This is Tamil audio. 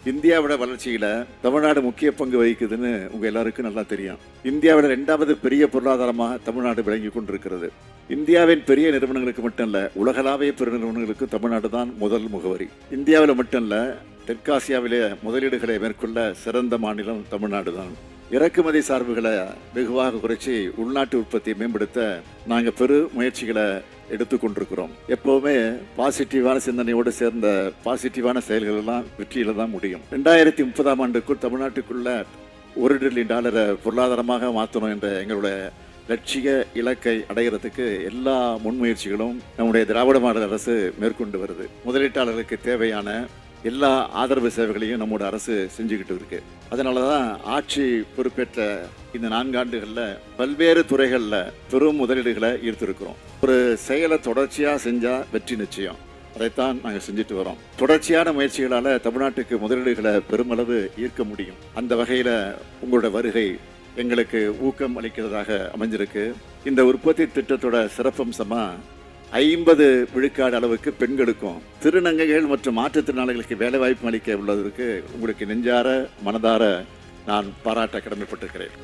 இந்தியாவோட வளர்ச்சியில தமிழ்நாடு முக்கிய பங்கு வகிக்குதுன்னு உங்க எல்லாருக்கும் நல்லா தெரியும். இந்தியாவோட 2வது பெரிய பொருளாதாரமாக தமிழ்நாடு விளங்கி கொண்டிருக்கிறது. இந்தியாவின் பெரிய நிறுவனங்களுக்கு மட்டும் இல்ல, உலகளாவிய பெரு நிறுவனங்களுக்கு தமிழ்நாடு தான் முதல் முகவரி. இந்தியாவில் மட்டும் இல்ல, தெற்காசியாவிலே முதலீடுகளை மேற்கொள்ள சிறந்த மாநிலம் தமிழ்நாடு தான். இறக்குமதி சார்புகளை வெகுவாக குறைச்சி உள்நாட்டு உற்பத்தியை மேம்படுத்த நாங்கள் பெரு முயற்சிகளை எடுத்துக்கொண்டிருக்கிறோம். எப்பவுமே பாசிட்டிவான சிந்தனையோடு சேர்ந்த பாசிட்டிவான செயல்கள் எல்லாம் வெற்றியில தான் முடியும். 2030ஆம் ஆண்டுக்குள் தமிழ்நாட்டுக்குள்ள $1 டிரில்லியன் பொருளாதாரமாக மாற்றணும் என்ற எங்களுடைய லட்சிய இலக்கை அடைகிறதுக்கு எல்லா முன்முயற்சிகளும் நம்முடைய திராவிட மாடல் அரசு மேற்கொண்டு வருது. முதலீட்டாளர்களுக்கு தேவையான எல்லா ஆதரவு சேவைகளையும் நம்மோட அரசு செஞ்சுக்கிட்டு இருக்கு. அதனாலதான் ஆட்சி பொறுப்பேற்ற இந்த 4 ஆண்டுகளில் பல்வேறு துறைகளில் பெரும் முதலீடுகளை ஈர்த்திருக்கிறோம். ஒரு செயலை தொடர்ச்சியா செஞ்சா வெற்றி நிச்சயம். அதைத்தான் நாங்கள் செஞ்சுட்டு வரோம். தொடர்ச்சியான முயற்சிகளால தமிழ்நாட்டுக்கு முதலீடுகளை பெருமளவு ஈர்க்க முடியும். அந்த வகையில உங்களோட வருகை எங்களுக்கு ஊக்கம் அளிக்கிறதாக அமைஞ்சிருக்கு. இந்த உற்பத்தி திட்டத்தோட சிறப்பம்சமா 50 விழுக்காடு அளவுக்கு பெண்களுக்கும் திருநங்கைகள் மற்றும் மாற்றுத்திறனாளிகளுக்கு வேலை வாய்ப்பு அளிக்க உள்ளதற்கு உங்களுக்கு நெஞ்சார மனதார நான் பாராட்ட கடமைப்பட்டிருக்கிறேன்.